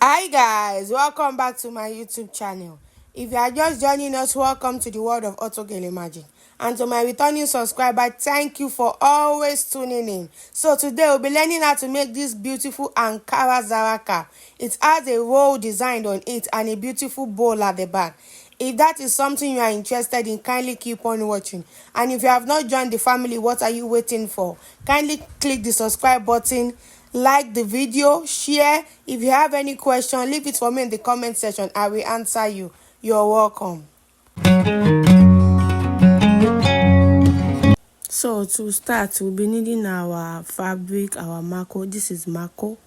Hi guys, welcome back to my YouTube channel. If you are just joining us, welcome to the world of Auto Gele Magic. And to my returning subscriber, thank you for always tuning in. So today we'll be learning how to make this beautiful Ankara Zara cap. It has a roll designed on it and a beautiful bowl at the back. If that is something you are interested in, kindly keep on watching. And if you have not joined the family, what are you waiting for? Kindly click the subscribe button, like the video, share. If you have any question, leave it for me in the comment section. I will answer you. You're welcome. So to start, we'll be needing our fabric, our marco. This is marco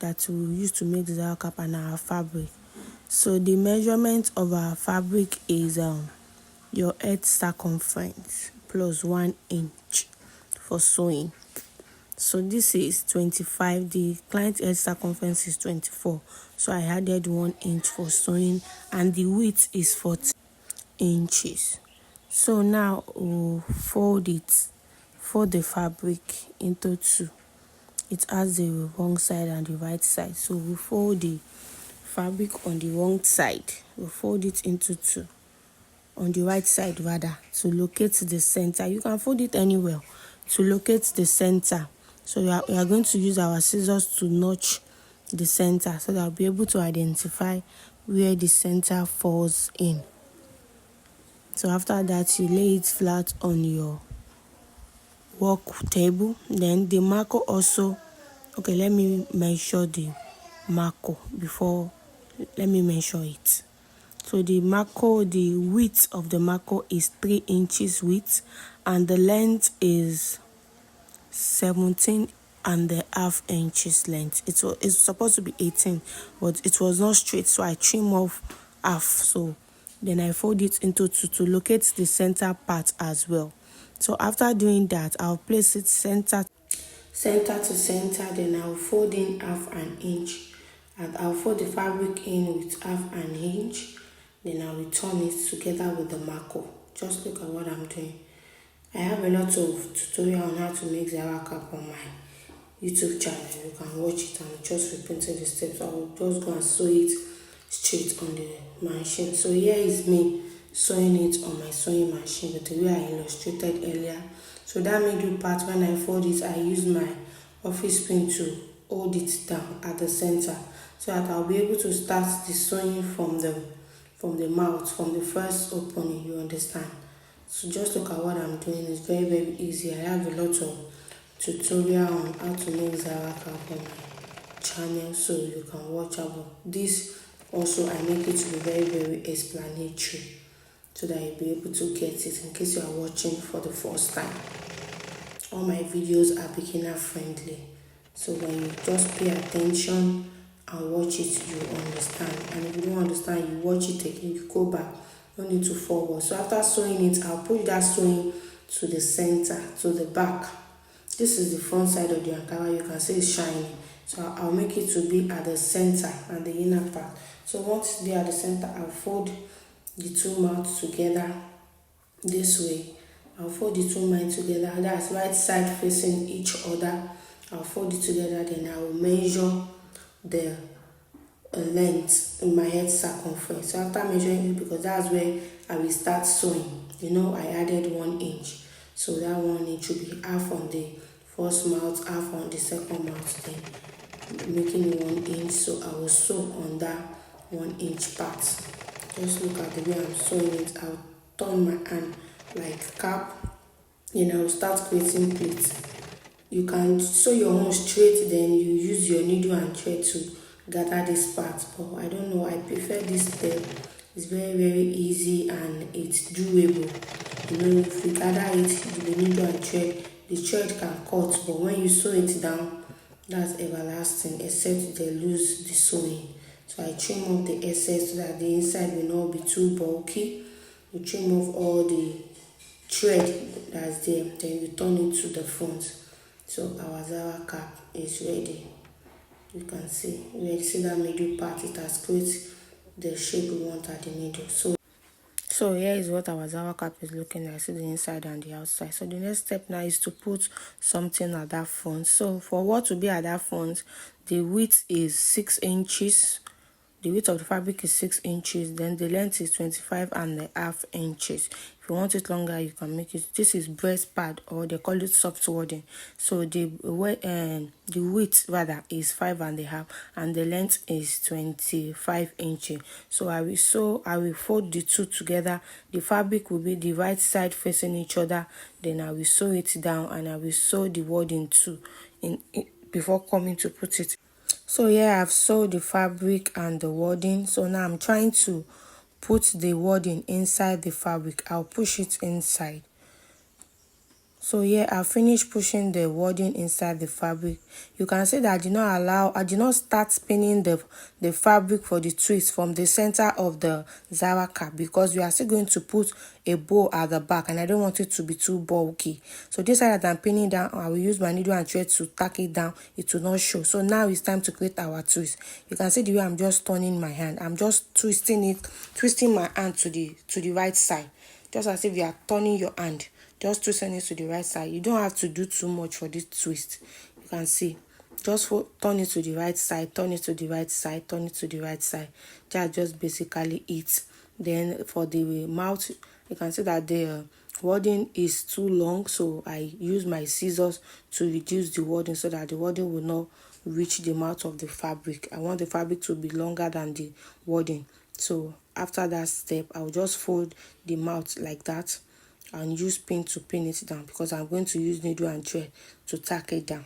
that we use to make the Zara cap, and our fabric. So the measurement of our fabric is your head circumference plus 1 inch for sewing. So this is 25. The client head circumference is 24. So I added 1 inch for sewing, and the width is 40 inches. So now we'll fold the fabric into two. It has the wrong side and the right side. So we'll fold the fabric on the wrong side. We'll fold it into two. On the right side rather, to locate the center. You can fold it anywhere to locate the center. So we are going to use our scissors to notch the center so that I'll be able to identify where the center falls in. So after that, you lay it flat on your work table. Then the marco also, okay, let me measure the marco before, let me measure it. So the marco, the width of the marco is 3 inches width, and the length is 17.5 inches length. It's supposed to be 18, but it was not straight, so I trim off half. So then I fold it into two to locate the center part as well. So after doing that, I'll place it center to center. Then I'll fold in half an inch, and I'll fold the fabric in with half an inch. Then I'll return it together with the marco. Just look at what I'm doing. I have a lot of tutorial on how to make Zara cap on my YouTube channel. You can watch it and just repeating the steps. I will just go and sew it straight on the machine. So here is me sewing it on my sewing machine with the way I illustrated earlier. So that middle part, when I fold it, I use my office pin to hold it down at the center, so that I'll be able to start the sewing from the mouth, from the first opening. You understand? So just look at what I'm doing. It's very, very easy. I have a lot of tutorial on how to make Zara cap on my channel, so you can watch out. This also, I make it to be very, very explanatory, so that you'll be able to get it in case you are watching for the first time. All my videos are beginner friendly, so when you just pay attention and watch it, you understand. And if you don't understand, you watch it again, you go back. No need to forward. So after sewing it, I'll push that sewing to the center, to the back. This is the front side of the Ankara. You can see it's shiny. So I'll make it to be at the center and the inner part. So once they are at the center, I'll fold the two mouths together this way. I'll fold the two mouths together. That's right side facing each other. I'll fold it together. Then I will measure the length in my head circumference. So after measuring it, because that's where I will start sewing, you know, I added 1 inch. So that 1 inch will be half on the first mouth, half on the second mouth, then making 1 inch. So I will sew on that 1 inch part. Just look at the way I'm sewing it. I'll turn my hand like cap, then I will start creating pleats. You can sew your own straight, then you use your needle and thread to gather this part, but I don't know, I prefer this step. It's very, very easy and it's doable. You know, if you gather it with the needle and thread, the thread can cut, but when you sew it down, that's everlasting, except they lose the sewing. So I trim off the excess so that the inside will not be too bulky. You trim off all the thread that's there, then you turn it to the front. So our Zara cap is ready. You can see, that middle part, it has created the shape we want at the middle. So here is what our Zara cap is looking like. See the inside and the outside. So the next step now is to put something at that front. So for what to be at that front, the width is 6 inches the width of the fabric is 6 inches, then the length is 25.5 inches. If you want it longer, you can make it. This is breast pad, or they call it soft wadding. So the width rather is 5.5, and the length is 25 inches. So I will fold the two together. The fabric will be the right side facing each other. Then I will sew it down, and I will sew the wadding too before coming to put it. So here I've sewed the fabric and the wadding. So now I'm trying to put the wadding inside the fabric. I'll push it inside. So here I finished pushing the wadding inside the fabric. You can see that I did not start spinning the fabric for the twist from the center of the Zara cap, because we are still going to put a bow at the back, and I don't want it to be too bulky. So this side that I'm pinning down, I will use my needle and thread to tack it down. It will not show. So now it's time to create our twist. You can see the way I'm just turning my hand. I'm just twisting my hand to the right side, just as if you are turning your hand. Just twisting it to the right side. You don't have to do too much for this twist. You can see. Just turn it to the right side, turn it to the right side, turn it to the right side. That's just basically it. Then for the mouth, you can see that the wadding is too long. So I use my scissors to reduce the wadding so that the wadding will not reach the mouth of the fabric. I want the fabric to be longer than the wadding. So after that step, I'll just fold the mouth like that and use pin to pin it down, because I'm going to use needle and thread to tack it down.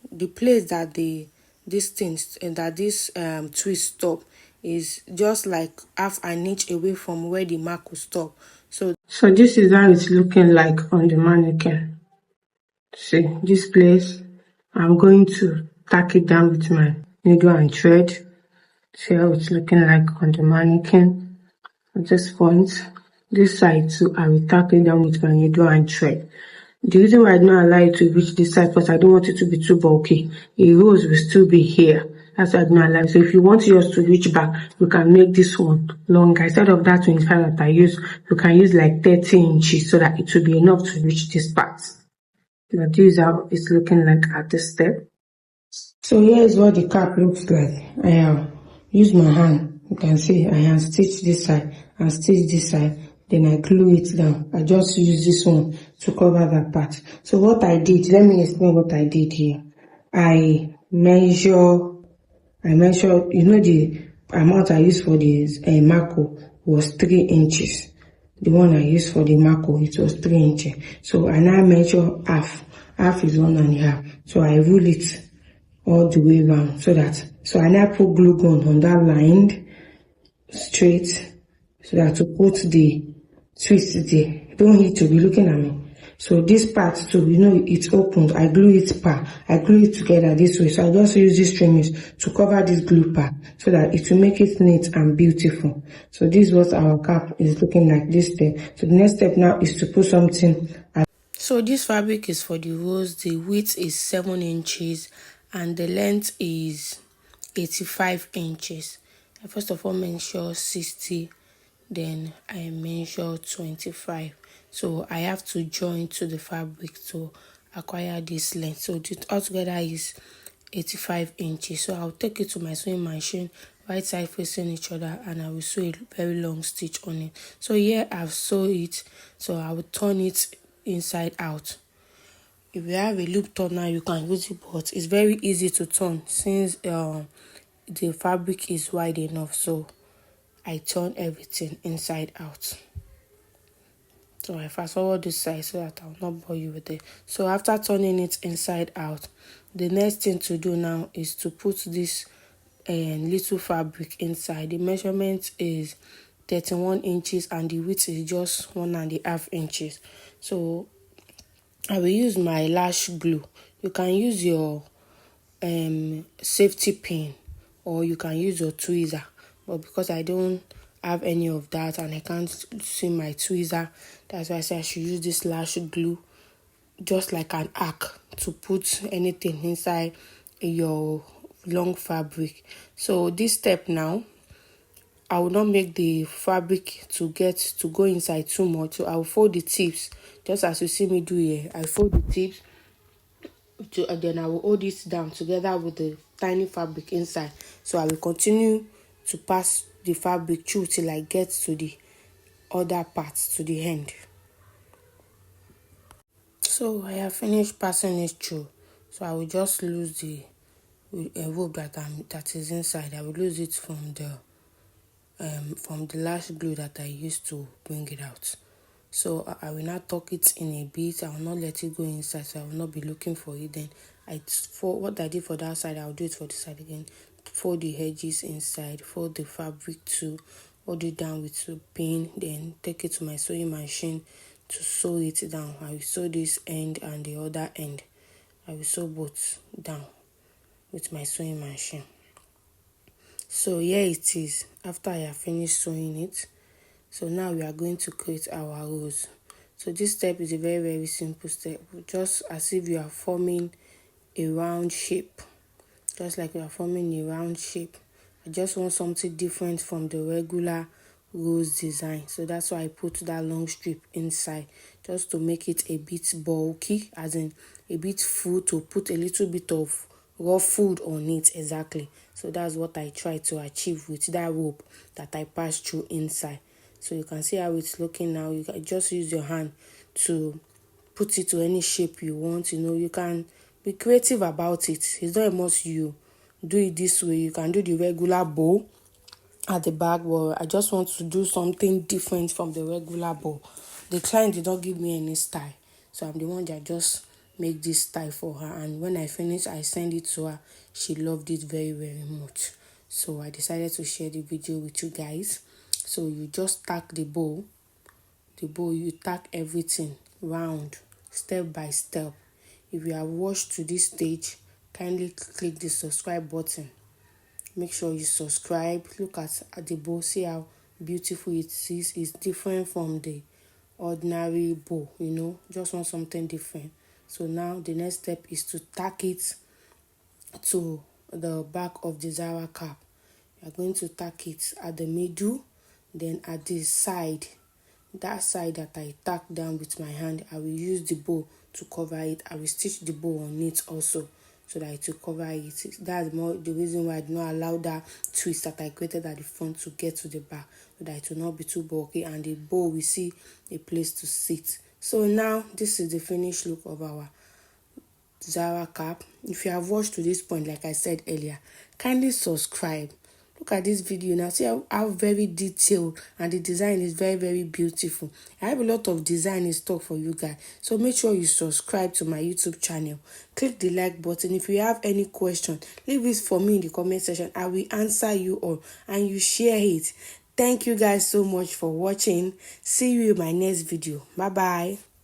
The place that this twist stop is just like half an inch away from where the mark will stop. So this is how it's looking like on the mannequin. See, this place, I'm going to tack it down with my needle and thread. See how it's looking like on the mannequin. At this point, this side too, I will tack it down with my needle and thread. The reason why I did not allow it to reach this side, because I don't want it to be too bulky. A rose will still be here. That's why I did not allow it. So if you want yours to reach back, you can make this one longer. Instead of that 25 that I use, you can use like 30 inches so that it will be enough to reach this part. Now this is how it's looking like at this step. So here is what the cap looks like. I have used my hand. You can see I have stitched this side and stitched this side. Then I glue it down. I just use this one to cover that part. So what I did, let me explain what I did here. I measure, the amount I used for the marco was 3 inches. The one I used for the marco, it was 3 inches. So I now measure half. Half is 1.5. So I rule it all the way around so I now put glue gun on that line straight, so that to put the twist there. You don't need to be looking at me. So this part too, it's opened. I glue it together this way. So I just use this trimmings to cover this glue part so that it will make it neat and beautiful. So this is what our cap is looking like this step. So the next step now is to put something. So this fabric is for the rose. The width is 7 inches and the length is 85 inches. I first of all measure 60, then I measure 25. So I have to join to the fabric to acquire this length. So altogether is 85 inches. So I'll take it to my sewing machine, right side facing each other, and I will sew a very long stitch on it. So here I've sewed it, so I will turn it inside out. If you have a loop turner, you can use it, but it's very easy to turn since the fabric is wide enough. So I turn everything inside out. So I fast forward this side so that I'll not bore you with it. So after turning it inside out, the next thing to do now is to put this little fabric inside. The measurement is 31 inches and the width is just 1.5 inches. So I will use my lash glue. You can use your safety pin, or you can use your tweezer, but because I don't have any of that and I can't see my tweezer, that's why I say I should use this lash glue, just like an arc, to put anything inside your long fabric. So this step now, I will not make the fabric to go inside too much. So I will fold the tips just as you see me do here. I fold the tips, then I will hold it down together with the tiny fabric inside. So I will continue to pass the fabric through till I get to the other parts, to the end. So I have finished passing it through. So I will just lose the rope that is inside. I will lose it from the lash glue that I used to bring it out. So I will not tuck it in a bit. I will not let it go inside, so I will not be looking for it. Then for what I did for that side, I will do it for the side again. Fold the edges inside, fold the fabric too, hold it down with a pin, then take it to my sewing machine to sew it down. I will sew this end and the other end. I will sew both down with my sewing machine. So here it is after I have finished sewing it. So now we are going to create our rows. So this step is a very simple step, just as if you are forming a round shape. Just like we are forming a round shape. I just want something different from the regular rose design, so that's why I put that long strip inside, just to make it a bit bulky, as in a bit full, to put a little bit of ruffled on it. Exactly. So that's what I try to achieve with that rope that I passed through inside. So you can see how it's looking now. You can just use your hand to put it to any shape you want. You can be creative about it. It's not a must you do it this way. You can do the regular bow at the back, but I just want to do something different from the regular bow. The client did not give me any style, so I'm the one that just make this style for her, and when I finish, I send it to her. She loved it very much, so I decided to share the video with you guys. So you just tack the bow, you tack everything round, step by step. If you have watched to this stage, kindly click the subscribe button. Make sure you subscribe. Look at the bow, see how beautiful it is. It's different from the ordinary bow, just want something different. So now the next step is to tack it to the back of the Zara cap. You are going to tack it at the middle, then at the side, that side that I tack down with my hand, I will use the bow to cover it. I will stitch the bow on it also, so that it will cover it. That's more the reason why I did not allow that twist that I created at the front to get to the back, so that it will not be too bulky and the bow will see a place to sit. So now this is the finished look of our Zara cap. If you have watched to this point, like I said earlier, kindly subscribe. Look at this video now. See how very detailed, and the design is very beautiful. I have a lot of design in stock for you guys, so make sure you subscribe to my YouTube channel. Click the like button. If you have any question, leave it for me in the comment section. I will answer you all, and you share it. Thank you guys so much for watching. See you in my next video. Bye bye.